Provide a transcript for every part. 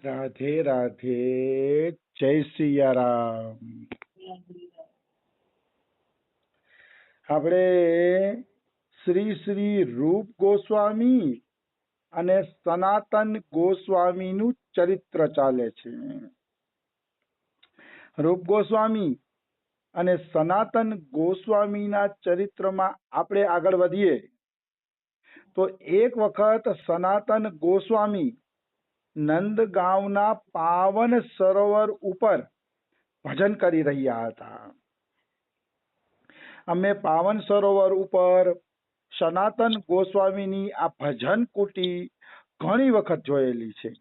રાધે રાધે, જય સિયારામ. આપણે શ્રી શ્રી રૂપ ગોસ્વામી અને સનાતન ગોસ્વામીનું ચરિત્ર ચાલે છે. રૂપ ગોસ્વામી અને સનાતન ગોસ્વામીના ચરિત્રમાં આપણે આગળ વધીએ તો એક વખત સનાતન ગોસ્વામી નંદગાંવના પાવન સરોવર ઉપર ભજન કરી રહ્યા હતા. અમે પાવન સરોવર ઉપર સનાતન ગોસ્વામીની આ ભજન કુટી ઘણી વખત જોયેલી છે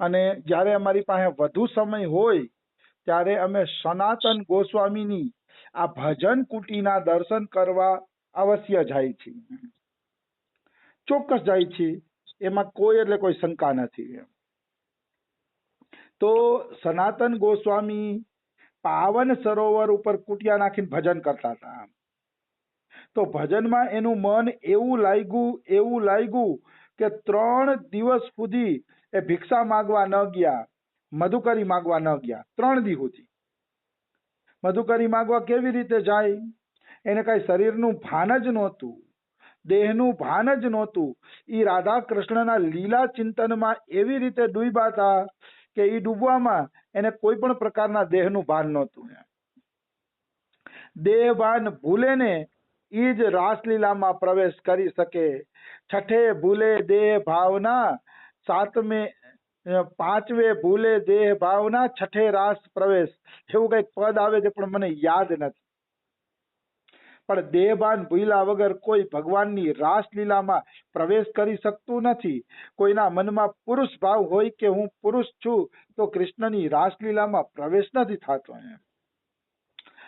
અને જ્યારે અમારી પાસે વધુ સમય હોય ત્યારે અમે સનાતન ગોસ્વામીની આ ભજન કુટીના દર્શન કરવા અવશ્ય જાય છે. ચોક્કસ જાય છે, એમાં કોઈ એટલે કોઈ શંકા નથી. તો સનાતન ગોસ્વામી પાવન સરોવર ઉપર કુટિયા નાખીને ભજન કરતા હતા. તો ભજનમાં એનું મન એવું લાગ્યું કે 3 દિવસ સુધી એ ભિક્ષા માંગવા ન ગયા, મધુકરી માંગવા ન ગયા. 3 દિવસ સુધી મધુકરી માંગવા કેવી રીતે જાય? એને કઈ શરીરનું ભાન જ નહોતું, દેહનું ભાન જ નહોતું. એ રાધા કૃષ્ણના લીલા ચિંતનમાં એવી રીતે ડૂબ્યા હતા કે એ ડૂબવામાં એને કોઈ પણ પ્રકારના દેહનું ભાન નહોતું. દેહ ભાન ભૂલે ને એ જ રાસલીલામાં પ્રવેશ કરી શકે. છઠે ભૂલે દેહ ભાવના, પાંચમે ભૂલે દેહ ભાવના, છઠે રાસ પ્રવેશ. એવું કઈક પદ આવે છે પણ મને યાદ નથી. પણ દેહભાન ભૂલ્યા વગર કોઈ ભગવાનની રાસલીલામાં પ્રવેશ કરી શકતું નથી. કોઈના મનમાં પુરુષ ભાવ હોય કે હું પુરુષ છું તો કૃષ્ણની રાસલીલામાં પ્રવેશ નથી થતો.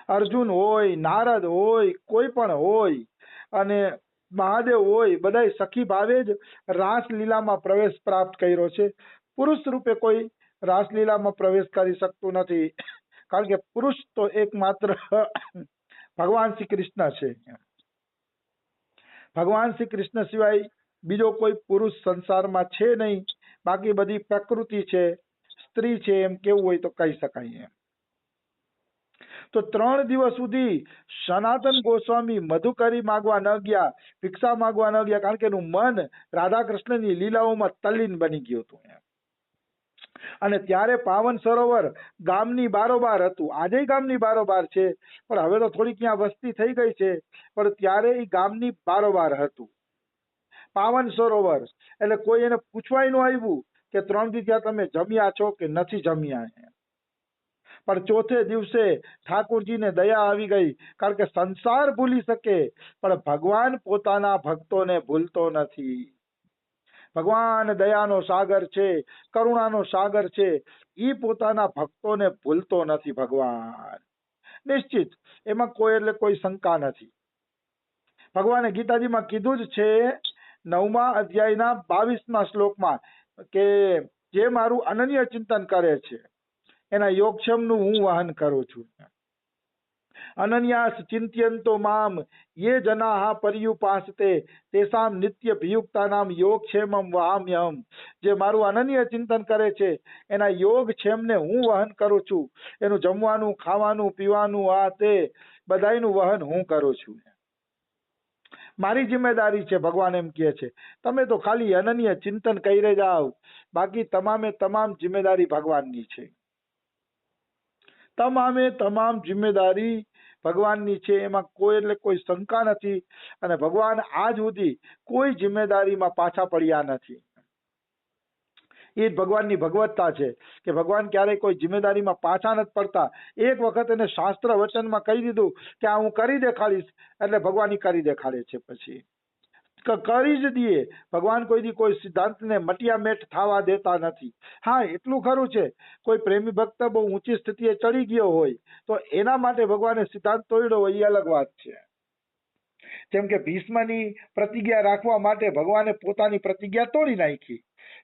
અર્જુન હોય, નારદ હોય, કોઈ પણ હોય અને મહાદેવ હોય, બધા સખી ભાવે જ રાસલીલામાં પ્રવેશ પ્રાપ્ત કર્યો છે. પુરુષ રૂપે કોઈ રાસલીલામાં પ્રવેશ કરી શકતું નથી, કારણ કે પુરુષ તો એકમાત્ર ભગવાન શ્રી કૃષ્ણ છે. ભગવાન શ્રી કૃષ્ણ સિવાય બીજો કોઈ પુરુષ સંસારમાં છે નહીં. બાકી બધી પ્રકૃતિ છે, સ્ત્રી છે એમ કેવું હોય તો કહી શકાય. તો 3 દિવસ સુધી સનાતન ગોસ્વામી મધુકરી માંગવા ન ગયા, ભિક્ષા માંગવા ન ગયા, કારણ કે એનું મન રાધા કૃષ્ણની લીલાઓમાં તલ્લીન બની ગયું હતું. અને ત્યારે પાવન સરોવર ગામની બારોબાર હતું. આજે ગામની બારોબાર છે, પણ હવે તો થોડી ક્યાં વસ્તી થઈ ગઈ છે, પણ ત્યારે એ ગામની બારોબાર હતું પાવન સરોવર. એટલે કોઈ એને પૂછવાય ન આવ્યું કે 3 દી ત્યાં તમે જમ્યા છો કે નથી જમ્યા. પણ ચોથે દિવસે ઠાકોરજીને દયા આવી ગઈ, કારણ કે સંસાર ભૂલી શકે પણ ભગવાન પોતાના ભક્તોને ભૂલતો નથી. ભગવાન દયાનો સાગર છે, કરુણાનો સાગર છે, એ પોતાના ભક્તોને ભૂલતો નથી. ભગવાન નિશ્ચિત, એમાં કોઈ એટલે કોઈ શંકા નથી. ભગવાને ગીતાજીમાં કીધું જ છે 9મા અધ્યાયના 22મા શ્લોકમાં કે જે મારું અનન્ય ચિંતન કરે છે એના યોગક્ષેમનું હું વહન કરું છું. અનન્યાસ ચિંત્યંતો મામ યે જનાઃ પર્યુપાસતે તેસામ નિત્ય ભિયુક્તાનામ યોગક્ષેમમ વહામ્યહમ. જે મારું અનન્ય ચિંતન કરે છે એના યોગક્ષેમને હું વહન કરું છું. એનું જમવાનું, ખાવાનું, પીવાનું, આ તે બધાયનું વહન હું કરું છું. મારી જિમ્મેદારી છે. ભગવાન એમ કહે છે તમે તો ખાલી અનન્ય ચિંતન કરી જાઓ, બાકી તમામે તમામ જિમ્મેદારી ભગવાનની છે. તમામે તમામ જિમ્મેદારી ભગવાનની છે, એમાં કોઈ એટલે કોઈ શંકા નથી. અને ભગવાન આજ સુધી કોઈ જિમ્મેદારીમાં પાછા પડ્યા નથી. એ જ ભગવાનની ભગવત્તા છે કે ભગવાન ક્યારેય કોઈ જિમ્મેદારીમાં પાછા નથી પડતા. એક વખત એને શાસ્ત્ર વચનમાં કહી દીધું કે આ હું કરી દેખાડીશ, એટલે ભગવાન કરી દેખાડે છે. પછી કરી જ દઈએ. ભગવાન કોઈ દી કોઈ સિદ્ધાંતને મટિયામેટ થવા દેતા નથી. હા, એટલું ખરું છે, કોઈ પ્રેમી ભક્ત બહુ ઊંચી સ્થિતિએ ચડી ગયો હોય તો એના માટે ભગવાને સિદ્ધાંત તોડ્યો હોય, એ અલગ વાત છે. જેમ કે ભીષ્મની પ્રતિજ્ઞા રાખવા માટે ભગવાને પોતાની પ્રતિજ્ઞા તોડી નાખી,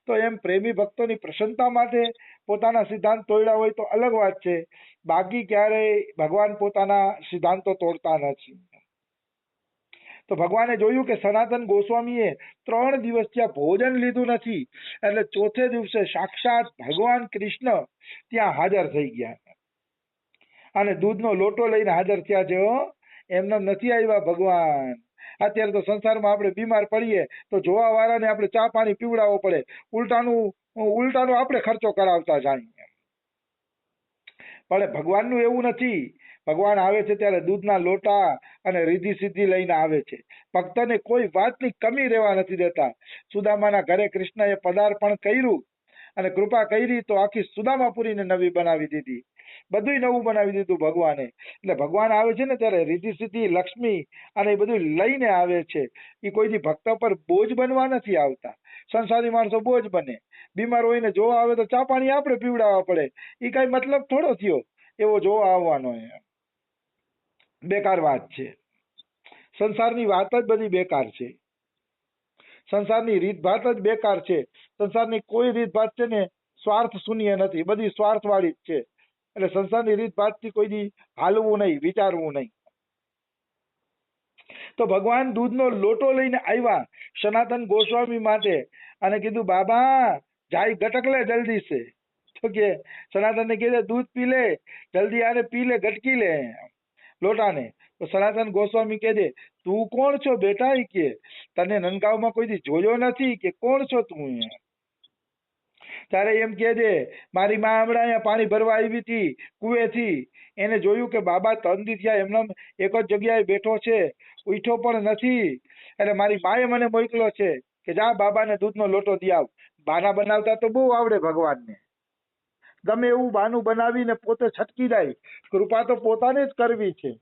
તો એમ પ્રેમી ભક્તોની પ્રસન્નતા માટે પોતાના સિદ્ધાંત તોડ્યા હોય તો અલગ વાત છે. બાકી ક્યારેય ભગવાન પોતાના સિદ્ધાંતો તોડતા નથી. તો ભગવાને જોયું કે સનાતન ગોસ્વામીએ 3 દિવસ ત્યાં ભોજન લીધું નથી, એટલે ચોથે દિવસે સાક્ષાત ભગવાન કૃષ્ણ ત્યાં હાજર થઈ ગયા અને દૂધનો લોટો લઈને હાજર થયા છે. એમને નથી આવ્યા ભગવાન. અત્યારે તો સંસારમાં આપણે બીમાર પડીએ તો જોવા વાળાને આપણે ચા પાણી પીવડાવવો પડે, ઉલટાનું આપણે ખર્ચો કરાવતા જાય. પણ ભગવાનનું એવું નથી. ભગવાન આવે છે ત્યારે દૂધના લોટા અને રીધિ સિદ્ધિ લઈને આવે છે. ભક્તને કોઈ વાતની કમી રહેવા નથી દેતા. સુદામાના ઘરે કૃષ્ણએ પદાર્પણ કર્યું અને કૃપા કરી તો આખી સુદામાપુરીને નવી બનાવી દીધી. બધું નવું બનાવી દીધું ભગવાને. એટલે ભગવાન આવે છે ને ત્યારે રીધિ સિદ્ધિ, લક્ષ્મી અને એ બધું લઈને આવે છે. એ કોઈથી ભક્ત પર બોજ બનવા નથી આવતા. સંસારી માણસો બોજ બને. બીમાર હોય ને જોવા આવે તો ચા પાણી આપણે પીવડાવવા પડે. એ કઈ મતલબ થોડો થયો એવો જોવા આવવાનો. બેકાર વાત છે. સંસારની વાત જ બધી બેકાર છે. સંસારની રીતભાત જ બેકાર છે. સંસારની કોઈ રીતભાત છે ને સ્વાર્થ શૂન્ય નથી, બધી સ્વાર્થ વાળી જ છે. એટલે સંસારની રીતભાતથી કોઈ દી હાલવું નહીં, વિચારવું નહીં. તો ભગવાન દૂધનો લોટો લઈને આવ્યા સનાતન ગોસ્વામી માટે અને કીધું બાબા જાય ગટક લે જલ્દી સે. તો કે સનાતનને કીધે દૂધ પી લે જલ્દી, આને પી લે, ગટકી લે લોટાને. તો સનાતન ગોસ્વામી કહે છે તું કોણ છો બેટા? ઈ કે તને નનગાંવમાં કોઈ દી જોયો નથી, કે કોણ છો તું? ત્યારે એમ કહે છે મારી માં હમણાં અહીંયા પાણી ભરવા આવી હતી કુવેથી, એને જોયું કે બાબા 3 દી થયા એમને એક જ જગ્યાએ બેઠો છે, ઉઠ્યો પણ નથી, એટલે મારી માએ મને મોકલ્યો છે કે જા બાબાને દૂધનો લોટો દી આવ. બાના બનાવતા તો બહુ આવડે ભગવાનને. ગમે એવું બાનું બનાવીને પોતે છટકી જાય. કૃપા તો પોતાને જ કરવી છે,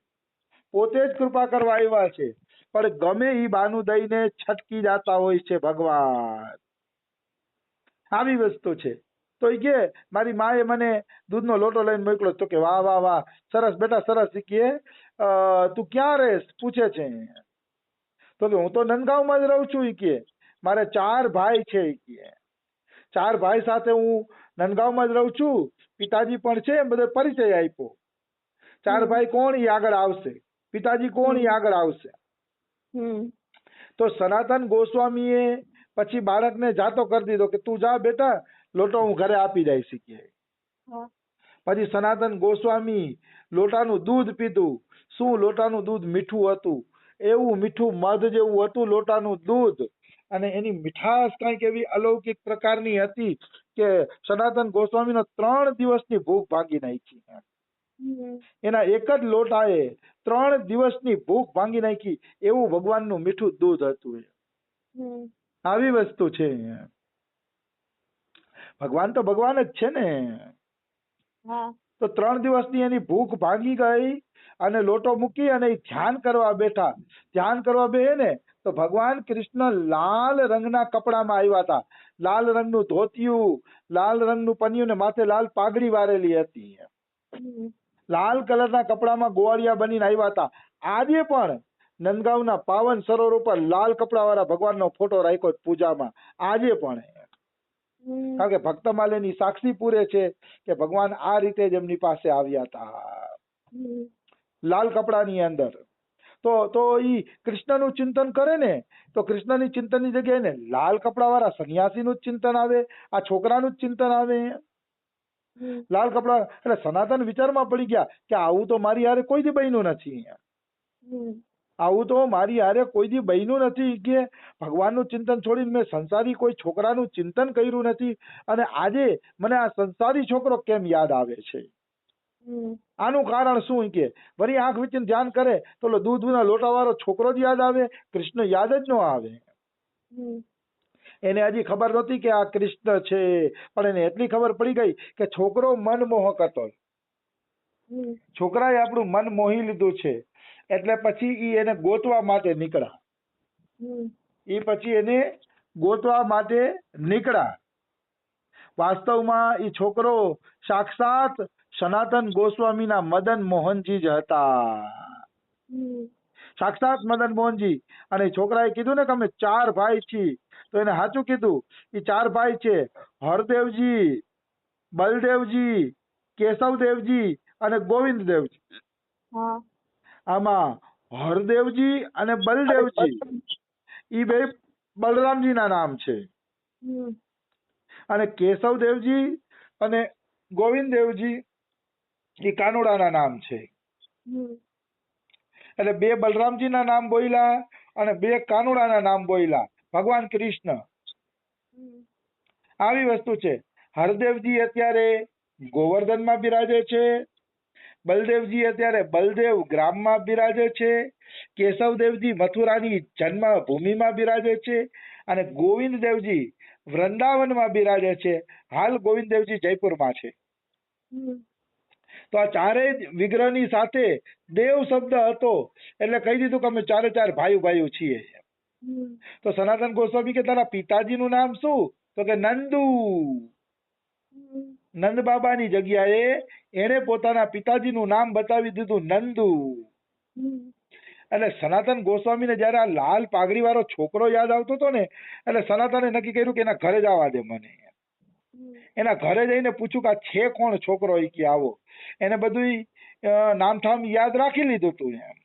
પોતે જ કૃપા કરવા આવ્યા છે, પણ ગમે એ બાનું દઈને છટકી જતા હોય છે ભગવાન. આવી વસ્તુ છે. તો એ કે મારી માએ મને દૂધનો લોટો લઈને મોકલ્યો. તો કે વાહ વાહ વાહ, સરસ બેટા સરસ. કે તું ક્યાં રહેશ પૂછે છે. તો કે હું તો નંદગાંવમાં જ રહું છું. એ કે મારે 4 ભાઈ છે. એ કે 4 ભાઈ સાથે હું નંદગાંવમાં જ રહું છું. પિતાજી પણ છે. એમ બધો પરિચય આપ્યો. 4 ભાઈ કોણ? એ આગળ આવશે. પિતાજી કોણ? એ આગળ આવશે. તો સનાતન ગોસ્વામીએ પછી બાળકને જાતો કરી દીધો કે તું જા બેટા, લોટો હું ઘરે આપી દઈશ. પછી સનાતન ગોસ્વામી લોટાનું દૂધ પીધું. શું લોટાનું દૂધ મીઠું હતું! એવું મીઠું મધ જેવું હતું લોટાનું દૂધ. અને એની મીઠાશ કંઈક એવી અલૌકિક પ્રકારની હતી કે સનાતન ગોસ્વામીનો 3 દિવસની ભૂખ ભાંગી નાખી. એના એક જ લોટાએ 3 દિવસની ભૂખ ભાંગી નાખી. એવું ભગવાનનું મીઠું દૂધ હતું. આવી વસ્તુ છે. ભગવાન તો ભગવાન જ છે ને. તો 3 દિવસની એની ભૂખ ભાંગી ગઈ અને લોટો મૂકી અને ધ્યાન કરવા બેઠા. ધ્યાન કરવા બેહે ને તો ભગવાન કૃષ્ણ લાલ રંગના કપડામાં આવ્યા હતા. લાલ રંગનું ધોતિયું, લાલ રંગનું પન્યું ને માથે લાલ પાઘડી વારેલી હતી. લાલ કલરના કપડામાં ગોવાળિયા બનીને આવ્યા હતા. આજે પણ નંદગાંવના પાવન સરોવર ઉપર લાલ કપડા વાળા ભગવાનનો ફોટો રાખ્યો પૂજામાં. આજે પણ. કારણ કે ભક્તમાલેની સાક્ષી પૂરે છે કે ભગવાન આ રીતે જ એમની પાસે આવ્યા હતા, લાલ કપડાની અંદર. તો ઈ કૃષ્ણનું ચિંતન કરે ને તો કૃષ્ણની ચિંતનની જગ્યાએ ને લાલ કપડા વાળા સંન્યાસીનું જ ચિંતન આવે, આ છોકરાનું જ ચિંતન આવે. લાલ કપડા. એટલે સનાતન વિચારમાં પડી ગયા કે આવું તો મારી હારે કોઈ દી બન્યું નથી. આવું તો મારી હારે કોઈ દી બન્યું નથી. કે ભગવાનનું ચિંતન છોડીને મેં સંસારી કોઈ છોકરાનું ચિંતન કર્યું નથી, અને આજે મને આ સંસારી છોકરો કેમ યાદ આવે છે? આનું કારણ શું? કે વળી આંખ વીચીને ધ્યાન કરે તો દૂધના લોટાવાળો છોકરો જ યાદ આવે, કૃષ્ણ યાદ જ ન આવે. એને હજી ખબર નહોતી કે આ કૃષ્ણ છે, પણ એને એટલી ખબર પડી ગઈ કે છોકરો મનમોહક હતો. છોકરાએ આપણું મન મોહી લીધું છે. એટલે પછી ઈ એને ગોતવા માટે નીકળ્યા. પછી એને ગોતવા માટે નીકળ્યા. વાસ્તવમાં ઈ છોકરો સાક્ષાત સનાતન ગોસ્વામીના મદન મોહનજી જ હતા. સાક્ષાત મદન મોહનજી. અને છોકરાએ કીધું ને કે અમે 4 ભાઈ છીએ, તો એને સાચું કીધું. એ 4 ભાઈ છે, હરદેવજી, બલદેવજી, કેશવદેવજી અને ગોવિંદદેવજી. આમાં હરદેવજી અને બલદેવજી એ બે બલરામજીના નામ છે, અને કેશવદેવજી અને ગોવિંદદેવજી એ કાનુડાના નામ છે. એટલે બે બલરામજીના નામ બોલ્યા અને બે કાનુડાના નામ બોલ્યા ભગવાન કૃષ્ણ. આવી વસ્તુ છે. હરદેવજી અત્યારે ગોવર્ધનમાં બિરાજે છે, બલદેવજી અત્યારે બલદેવ ગ્રામમાં બિરાજે છે, કેશવદેવજી મથુરાની જન્મભૂમિમાં બિરાજે છે, અને ગોવિંદદેવજી વૃંદાવનમાં બિરાજે છે. હાલ ગોવિંદદેવજી જયપુરમાં છે. તો આ ચારેય વિગ્રહની સાથે દેવ શબ્દ હતો એટલે કહી દીધું કે અમે ચારે ચાર ભાઈ છીએ. તો સનાતન ગોસ્વામી કે તારા પિતાજીનું નામ શું? તો કે નંદુ. નંદ બાબાની જગ્યાએ એને પોતાના પિતાજીનું નામ બતાવી દીધું નંદુ. એટલે સનાતન ગોસ્વામીને જયારે આ લાલ પાઘડી વાળો છોકરો યાદ આવતો હતો ને એટલે સનાતને નક્કી કર્યું કે એના ઘરે જવા દે મને. એના ઘરે જઈને પૂછ્યું કે આ છે કોણ છોકરો? એ કે આવો. એને બધું નામઠામ યાદ રાખી લીધું તું એમ.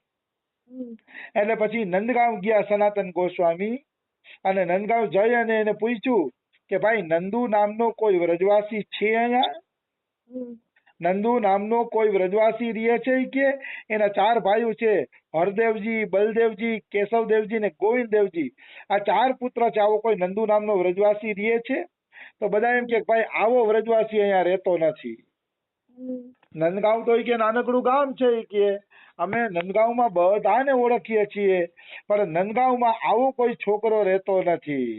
એટલે પછી નંદગાંવ ગયા સનાતન ગોસ્વામી, અને નંદગાંવ જઈ અને એને પૂછ્યું કે ભાઈ નંદુ નામનો કોઈ વ્રજવાસી છે અહીંયા? નંદુ નામનો કોઈ વ્રજવાસી રહે છે? કે એના ચાર ભાઈઓ છે, હરદેવજી, બલદેવજી, કેશવદેવજી ને ગોવિંદદેવજી. આ ચાર પુત્ર છે. આવો કોઈ નંદુ નામનો વ્રજવાસી રહે છે? તો બધા એમ કે ભાઈ આવો વ્રજવાસી અહીંયા રહેતો નથી. નંદગાંવ તો કે નાનકડું ગામ છે. કે અમે નંદગાંવમાં બધાને ઓળખીએ છીએ, પણ નંદગાંવમાં આવો કોઈ છોકરો રહેતો નથી.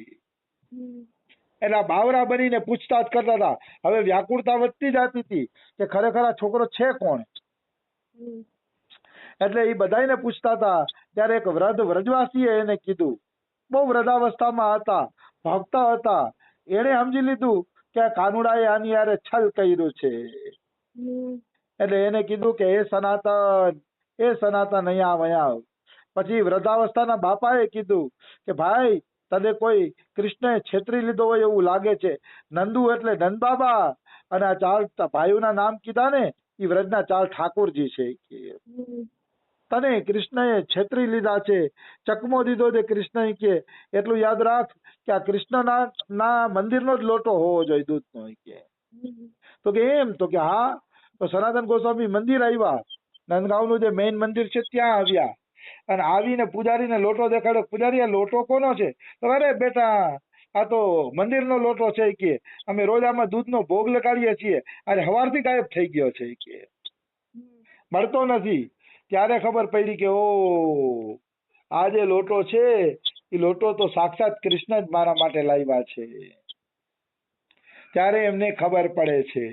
એટલે બાવરા બનીને પૂછતાછ કરતા હતા. હવે વ્યાકુળતા વધતી જતી હતી કે ખરેખર આ છોકરો છે કોણ? એટલે એ બધાને પૂછતા હતા. ત્યારે એક વ્રજવાસીએ એને કીધું, બહુ વૃદ્ધાવસ્થામાં હતા, ભક્ત હતા. એને સમજી લીધું કે આ કાનુડાએ આની યારે છલ કર્યું છે. એટલે એને કીધું કે એ સનાતન અહીંયા આવ. પછી વૃદ્ધાવસ્થાના બાપાએ કીધું કે ભાઈ તને કોઈ કૃષ્ણએ છેતરી લીધો હોય એવું લાગે છે. નંદુ એટલે નંદ બાબા, અને આ ચાર ભાઈઓના નામ કીધા ને એ વ્રજના ચાર ઠાકોરજી છે. તને કૃષ્ણએ છેતરી લીધા છે, ચકમો દીધો છે કૃષ્ણએ. કે એટલું યાદ રાખ કે આ કૃષ્ણના મંદિરનો જ લોટો હોવો જોઈએ દૂધનો. કે તો કે એમ? તો કે હા. તો સનાતન ગોસ્વામી મંદિર આવ્યા, નંદગાંવનું જે મેઇન મંદિર છે ત્યાં આવ્યા, અને આવીને પૂજારીને લોટો દેખાડ્યો. પૂજારી આ લોટો કોનો છે? તો અરે બેટા આ તો મંદિરનો લોટો છે. કે અમે રોજ આમાં દૂધનો ભોગ લગાડીએ છીએ, અને હવારથી ગાયબ થઈ ગયો છે. કે મળતો નથી. ત્યારે ખબર પડી કે ઓ આ જે લોટો છે એ લોટો તો સાક્ષાત કૃષ્ણ જ મારા માટે લાવ્યા છે. ત્યારે એમને ખબર પડે છે.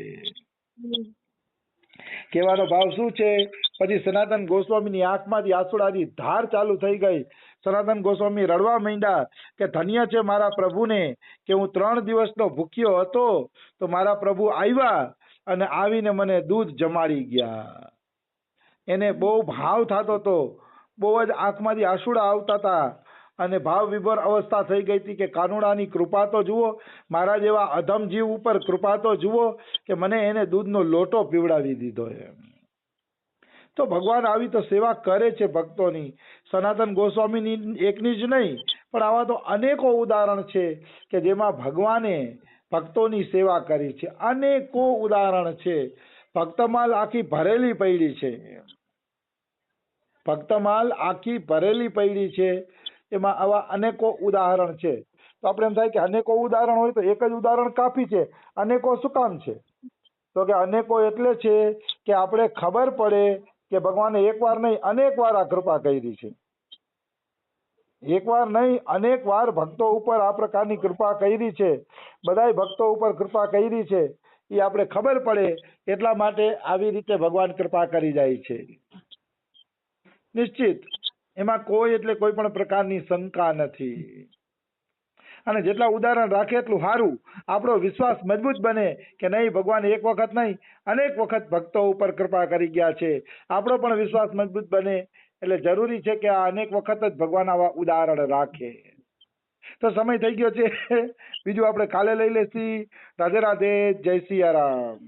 કહેવાનો ભાવ શું છે? પછી સનાતન ગોસ્વામીની આંખમાંથી આંસુડાની ધાર ચાલુ થઈ ગઈ. સનાતન ગોસ્વામી રડવા માંડ્યા કે ધન્ય છે મારા પ્રભુને કે હું 3 દિવસનો ભૂખ્યો હતો તો મારા પ્રભુ આવ્યા અને આવીને મને દૂધ જમાડી ગયા. એને બહુ ભાવ થતો હતો, બહુ જ આંખમાંથી આંસુડા આવતા હતા, અને ભાવ વિભોર અવસ્થા થઈ ગઈ હતી કે કાનુડાની કૃપા તો જુઓ, મારા જેવા અધમ જીવ ઉપર કૃપા તો જુઓ કે મને એને દૂધનો લોટો પીવડાવી દીધો. એમ તો ભગવાન આવી તો સેવા કરે છે ભક્તોની. સનાતન ગોસ્વામીની એકની જ નહીં, પણ આવા તો અનેકો ઉદાહરણ છે કે જેમાં ભગવાને ભક્તોની સેવા કરી છે. અનેકો ઉદાહરણ છે. ભક્તમાલ આખી ભરેલી પડી છે. ભક્તમાલ આખી ભરેલી પડી છે. એમાં આવા અનેકો ઉદાહરણ છે. તો આપણે એમ થાય કે અનેકો ઉદાહરણ હોય તો એક જ ઉદાહરણ કાફી છે. અનેકો શું કામ છે? તો કે અનેકો એટલે છે કે આપણે ખબર પડે કે ભગવાને એકવાર નહીં અનેક વાર આ કૃપા કરી છે. એકવાર નહીં અનેક વાર ભક્તો ઉપર આ પ્રકારની કૃપા કરી છે. બધાય ભક્તો ઉપર કૃપા કરી છે એ આપણે ખબર પડે એટલા માટે આવી રીતે ભગવાન કૃપા કરી જાય છે. નિશ્ચિત એમાં કોઈ એટલે કોઈ પણ પ્રકારની શંકા નથી. અને જેટલા ઉદાહરણ રાખે એટલું સારું. આપણો વિશ્વાસ મજબૂત બને કે નહીં ભગવાન એક વખત નહીં અનેક વખત ભક્તો ઉપર કૃપા કરી ગયા છે. આપણો પણ વિશ્વાસ મજબૂત બને એટલે જરૂરી છે કે આ અનેક વખત જ ભગવાન આવા ઉદાહરણ રાખે. તો સમય થઈ ગયો છે. બીજું આપણે કાલે લઈ લેશી. રાધે રાધે. જય સિયારામ.